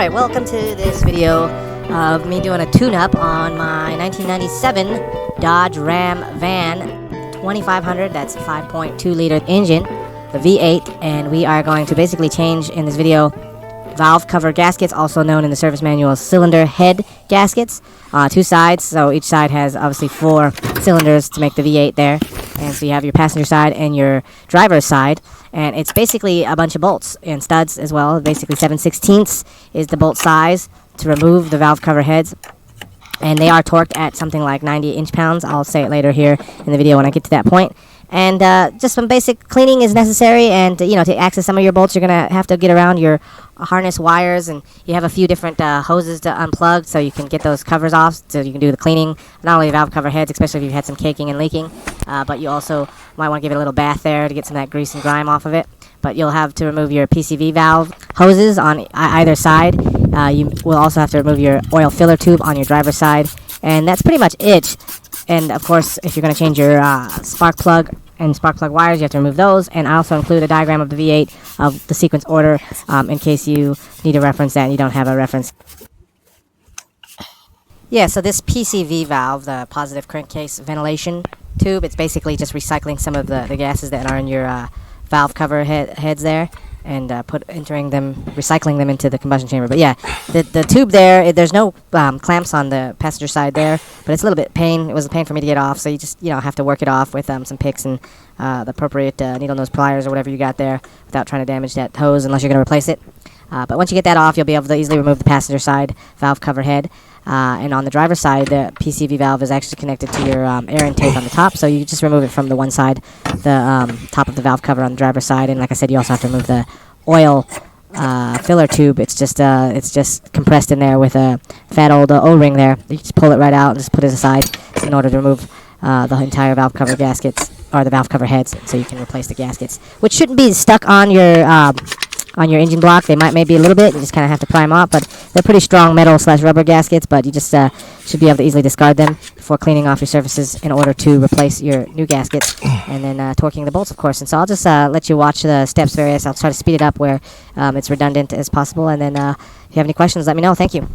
Alright, welcome to this video of me doing a tune-up on my 1997 Dodge Ram van 2500. That's a 5.2 liter engine, the V8, and we are going to basically change in this video valve cover gaskets, also known in the service manual as cylinder head gaskets. Two sides, so each side has obviously 4 cylinders to make the V8 there. And so you have your passenger side and your driver's side, and it's basically a bunch of bolts and studs as well. Basically 7/16 is the bolt size to remove the valve cover heads, and they are torqued at something like 90 inch-pounds. I'll say it later here in the video when I get to that point. And just some basic cleaning is necessary, and to access some of your bolts, you're going to have to get around your harness wires, and you have a few different hoses to unplug so you can get those covers off so you can do the cleaning, not only the valve cover heads, especially if you've had some caking and leaking, but you also might want to give it a little bath there to get some of that grease and grime off of it. But you'll have to remove your PCV valve hoses on either side. You will also have to remove your oil filler tube on your driver's side, and that's pretty much it. And of course, if you're going to change your spark plug and spark plug wires, you have to remove those. And I also include a diagram of the V8 of the sequence order in case you need to reference that and you don't have a reference. Yeah, so this PCV valve, the positive crankcase ventilation tube, it's basically just recycling some of the gases that are in your valve cover heads there, and recycling them into the combustion chamber. But yeah, the tube there, there's no clamps on the passenger side there, but it's a little bit pain. It was a pain for me to get off, so you just have to work it off with some picks and the appropriate needle nose pliers or whatever you got there, without trying to damage that hose unless you're going to replace it. But once you get that off, you'll be able to easily remove the passenger side valve cover head. And on the driver's side, the PCV valve is actually connected to your air intake on the top, so you just remove it from the one side, the top of the valve cover on the driver's side. And like I said, you also have to remove the oil filler tube. It's just compressed in there with a fat old O-ring there. You just pull it right out and just put it aside in order to remove the entire valve cover gaskets, or the valve cover heads, so you can replace the gaskets, which shouldn't be stuck on your engine block. They might maybe a little bit. You just kind of have to pry them off, but they're pretty strong metal / rubber gaskets, but you just should be able to easily discard them before cleaning off your surfaces in order to replace your new gaskets, and then torquing the bolts, of course. And so I'll just let you watch the steps various. I'll try to speed it up where it's redundant as possible, and then if you have any questions, let me know. Thank you.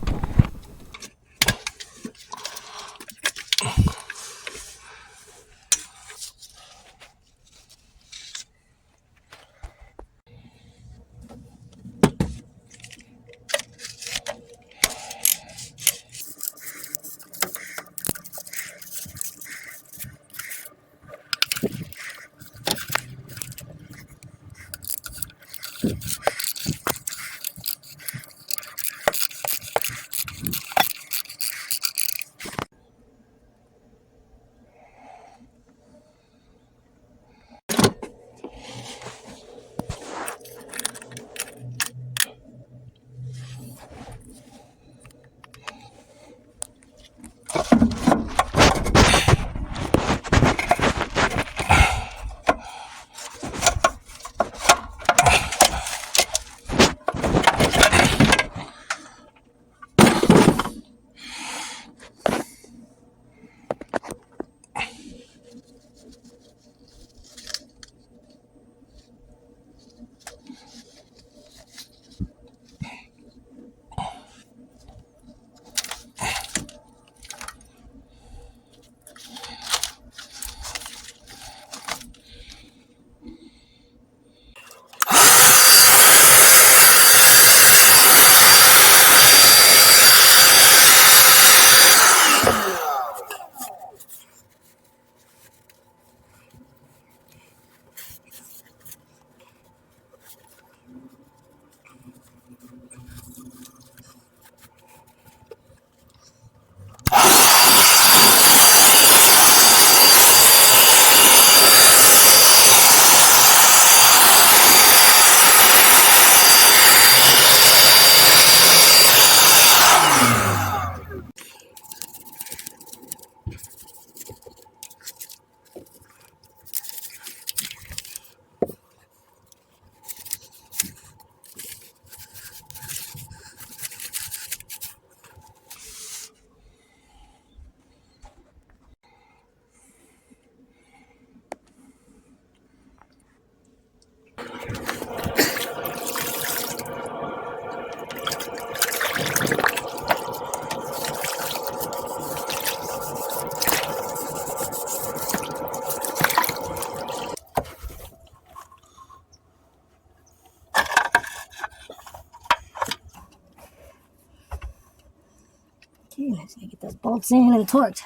Okay, let's get those bolts in and torqued.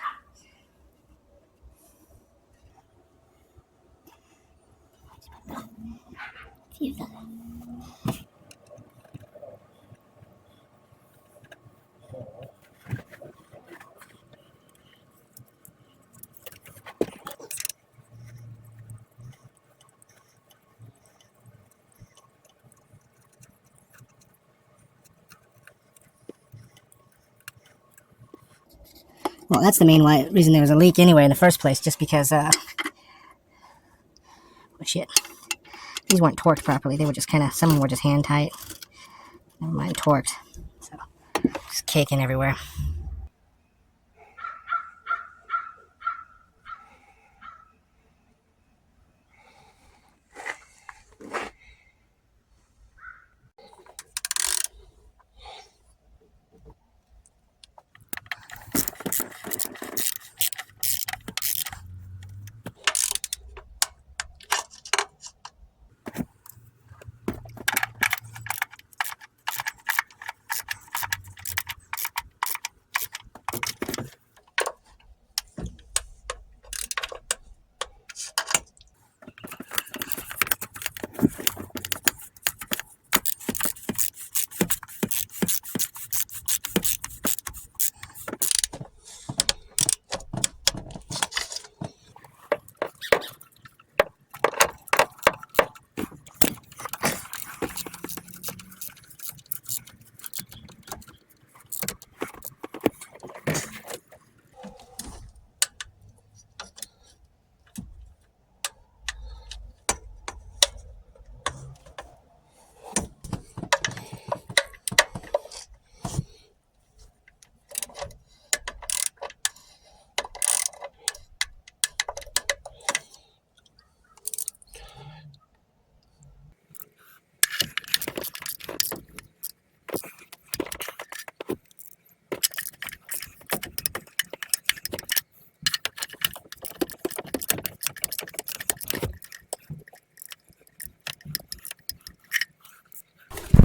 Well, that's the main reason there was a leak anyway in the first place, just because, oh shit, these weren't torqued properly. They were just kind of, some of them were just hand tight. Never mind torqued. So, just caking everywhere.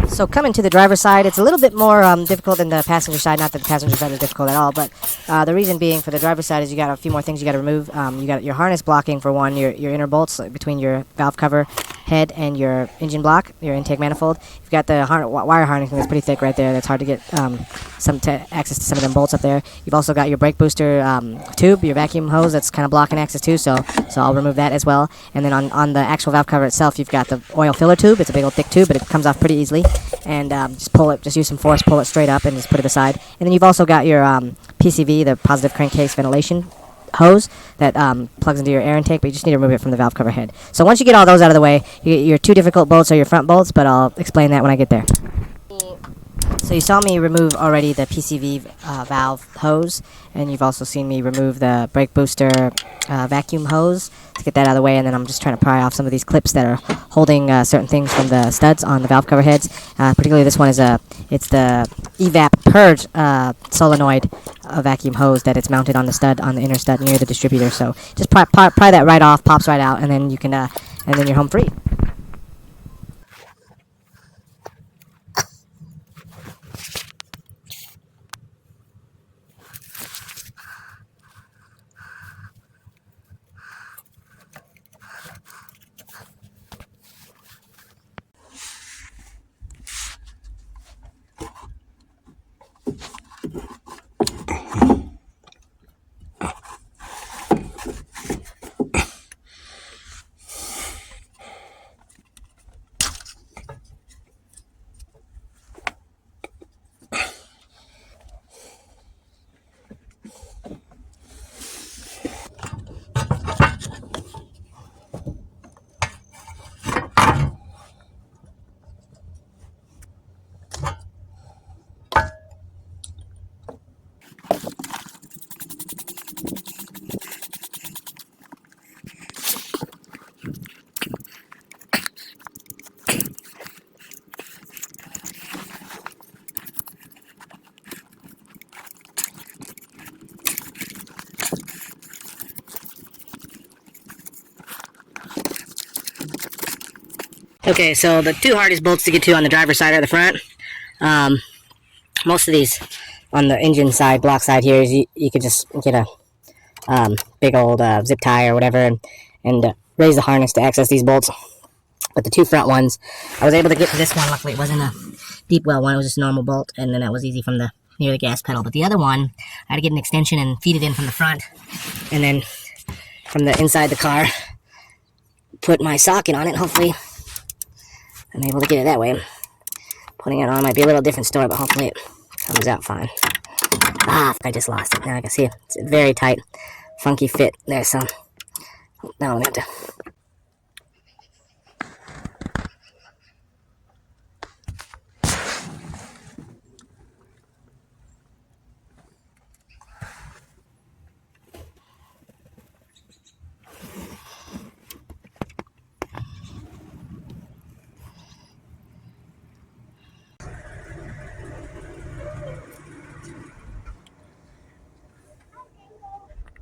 So coming to the driver's side, it's a little bit more difficult than the passenger side. Not that the passenger side is difficult at all, but the reason being for the driver's side is you got a few more things you got to remove. You got your harness blocking for one, your inner bolts between your valve cover head and your engine block, your intake manifold. You've got the wire harnessing that's pretty thick right there. That's hard to get access to some of them bolts up there. You've also got your brake booster tube, your vacuum hose that's kind of blocking access too. So I'll remove that as well. And then on the actual valve cover itself, you've got the oil filler tube. It's a big old thick tube, but it comes off pretty easily. And just pull it, just use some force, pull it straight up, and just put it aside. And then you've also got your PCV, the positive crankcase ventilation hose that plugs into your air intake, but you just need to remove it from the valve cover head. So once you get all those out of the way, your two difficult bolts are your front bolts, but I'll explain that when I get there. So you saw me remove already the PCV valve hose, and you've also seen me remove the brake booster vacuum hose to get that out of the way, and then I'm just trying to pry off some of these clips that are holding certain things from the studs on the valve cover heads. Particularly this one is it's the evap purge solenoid vacuum hose that it's mounted on the stud, on the inner stud near the distributor. So just pry that right off, pops right out, and then you can and then you're home free. Okay, so the two hardest bolts to get to on the driver's side are the front. Most of these on the engine side, block side here, is you could just get a big old zip tie or whatever, and raise the harness to access these bolts. But the two front ones, I was able to get to this one. Luckily, it wasn't a deep well one; it was just a normal bolt, and then that was easy from the near the gas pedal. But the other one, I had to get an extension and feed it in from the front, and then from the inside the car, put my socket on it. Hopefully, I'm able to get it that way. Putting it on might be a little different story, but hopefully it comes out fine. Ah, I just lost it. Now I can see it. It's a very tight, funky fit there, so now I'm going to have to...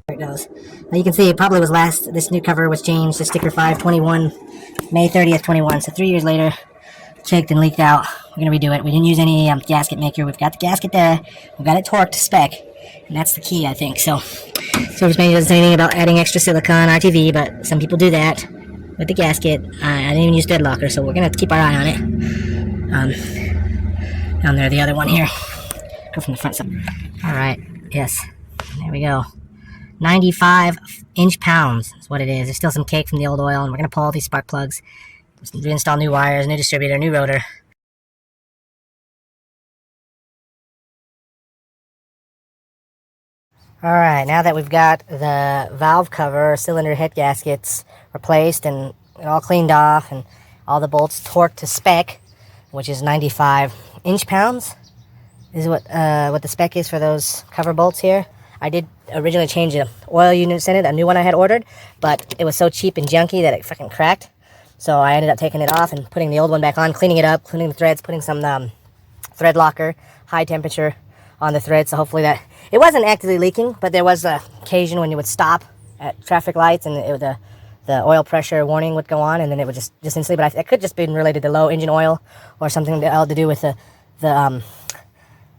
There it goes. Now you can see it probably was last, this new cover was changed to sticker 521, May 30th, 21. So 3 years later, checked and leaked out. We're going to redo it. We didn't use any gasket maker. We've got the gasket there. We've got it torqued to spec. And that's the key, I think. So, Service Manual doesn't say anything about adding extra silicone RTV, but some people do that with the gasket. I didn't even use dead locker, so we're going to keep our eye on it. Down there, the other one here. Go from the front side. Alright, yes. There we go. 95 inch-pounds is what it is. There's still some cake from the old oil, and we're going to pull all these spark plugs. Reinstall new wires, new distributor, new rotor. Alright, now that we've got the valve cover, cylinder head gaskets replaced and all cleaned off, and all the bolts torqued to spec, which is 95 inch-pounds, is what the spec is for those cover bolts here. I did originally change the oil units in it, a new one I had ordered, but it was so cheap and junky that it fucking cracked. So I ended up taking it off and putting the old one back on, cleaning it up, cleaning the threads, putting some thread locker, high temperature on the thread. So hopefully that, it wasn't actively leaking, but there was an occasion when you would stop at traffic lights and the oil pressure warning would go on, and then it would just instantly, but it could just be related to low engine oil or something to do with the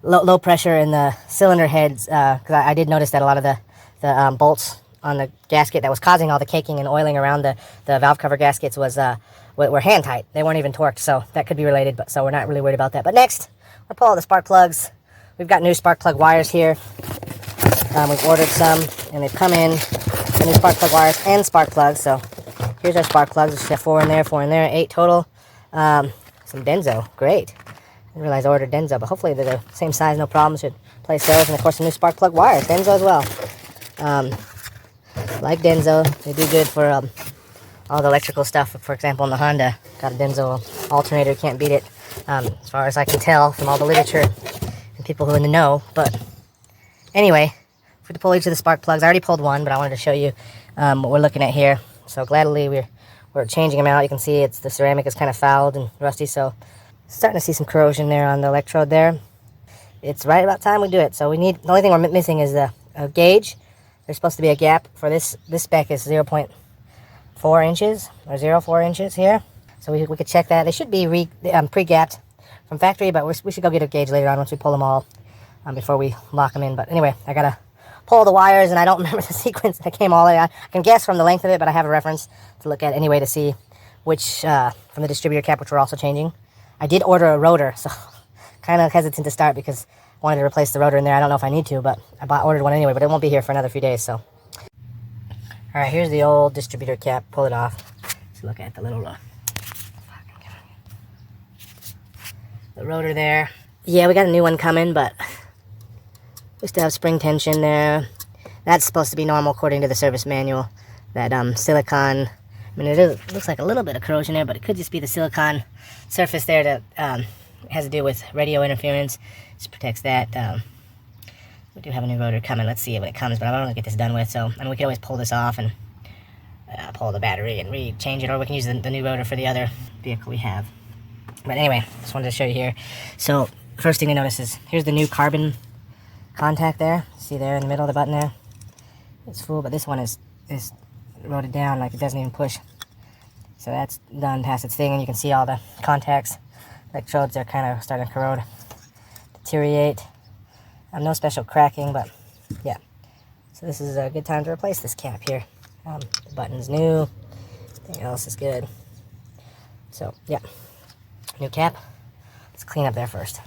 low pressure in the cylinder heads, because I did notice that a lot of the bolts on the gasket that was causing all the caking and oiling around the valve cover gaskets were hand tight. They weren't even torqued, so that could be related, but so we're not really worried about that. But next, we'll pull all the spark plugs. We've got new spark plug wires here. We've ordered some, and they've come in. The new spark plug wires and spark plugs. So here's our spark plugs. We should have 4 in there, 8 total. Some Denso, great. I didn't realize I ordered Denso, but hopefully they're the same size, no problem. Should place those, and of course some new spark plug wires, Denso as well. Like Denso, they do good for all the electrical stuff. For example, in the Honda, got a Denso alternator, can't beat it, as far as I can tell from all the literature and people who are in the know. But anyway, for to pull each of the spark plugs, I already pulled one, but I wanted to show you what we're looking at here. So gladly we're changing them out. You can see the ceramic is kind of fouled and rusty, so starting to see some corrosion there on the electrode there. It's right about time we do it. So the only thing we're missing is a gauge. There's supposed to be a gap for this spec is 0.4 inches or 0.4 inches here. So we could check that. They should be pre-gapped from factory, but we should go get a gauge later on once we pull them all before we lock them in. But anyway, I gotta pull the wires, and I don't remember the sequence that came all in. I can guess from the length of it, but I have a reference to look at anyway to see which from the distributor cap, which we're also changing. I did order a rotor, so kind of hesitant to start because I wanted to replace the rotor in there. I don't know if I need to, but I ordered one anyway, but it won't be here for another few days. So, all right, here's the old distributor cap. Pull it off. Let's look at the little the rotor there. Yeah, we got a new one coming, but we still have spring tension there. That's supposed to be normal according to the service manual. That silicone, I mean, looks like a little bit of corrosion there, but it could just be the silicone surface there that has to do with radio interference. Just protects that. We do have a new rotor coming. Let's see when it comes, but I want to get this done with. So, I mean, we can always pull this off and pull the battery and re-change it, or we can use the new rotor for the other vehicle we have. But anyway, just wanted to show you here. So, first thing to notice is here's the new carbon contact there. See there in the middle of the button there? It's full, but this one is loaded down, like it doesn't even push. So that's done past its thing, and you can see all the contacts. Electrodes are kind of starting to corrode, deteriorate. No special cracking, but yeah. So this is a good time to replace this cap here. The button's new. Everything else is good. So yeah, new cap. Let's clean up there first.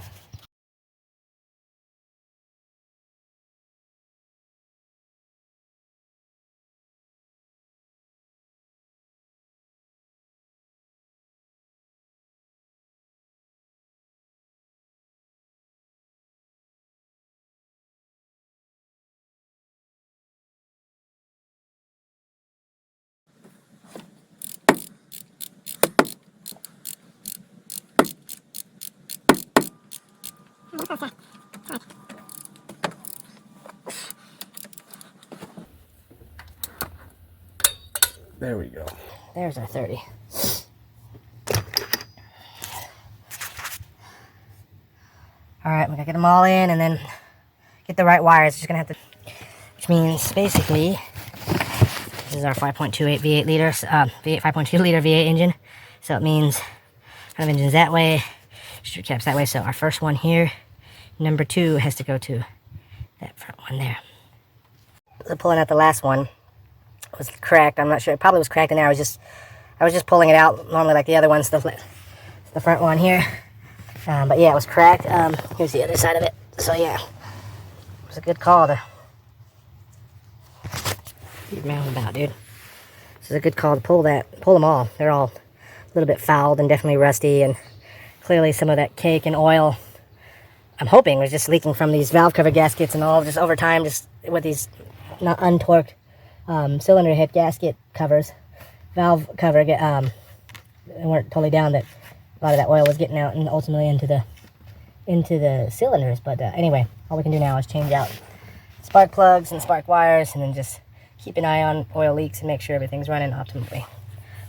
There we go. There's our 30. Alright, we gotta get them all in and then get the right wires. Just gonna have to, which means basically, this is our 5.28 V8 liter, V8 5.2 liter V8 engine. So it means kind of engine's that way, distributor caps that way. So our first one here, number 2, has to go to that front one there. So pulling out the last one was cracked. I'm not sure. It probably was cracked in there. I was just pulling it out normally like the other ones. The front one here. But yeah, it was cracked. Here's the other side of it. So yeah, it was a good call to keep your mouth about, dude. This is a good call to pull them all. They're all a little bit fouled and definitely rusty, and clearly some of that cake and oil, I'm hoping, was just leaking from these valve cover gaskets and all, just over time, just with these not untorqued cylinder head gasket covers, valve cover, weren't totally down, that a lot of that oil was getting out and ultimately into the cylinders. But anyway, all we can do now is change out spark plugs and spark wires, and then just keep an eye on oil leaks and make sure everything's running optimally.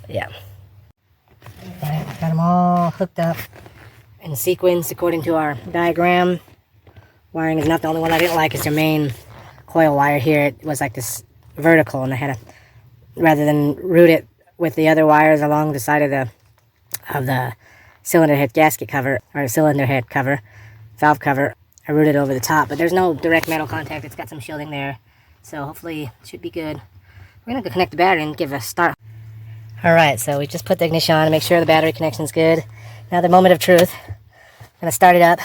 But yeah, right, got them all hooked up in sequence according to our diagram. Wiring is not the only one I didn't like. It's their main coil wire here. It was like this vertical, and I had to, rather than route it with the other wires along the side of the cylinder head gasket cover, or cylinder head cover, valve cover, I routed over the top, but there's no direct metal contact. It's got some shielding there, so hopefully it should be good. We're gonna go connect the battery and give it a start. Alright, so we just put the ignition on to make sure the battery connection's good. Now the moment of truth. I'm gonna start it up.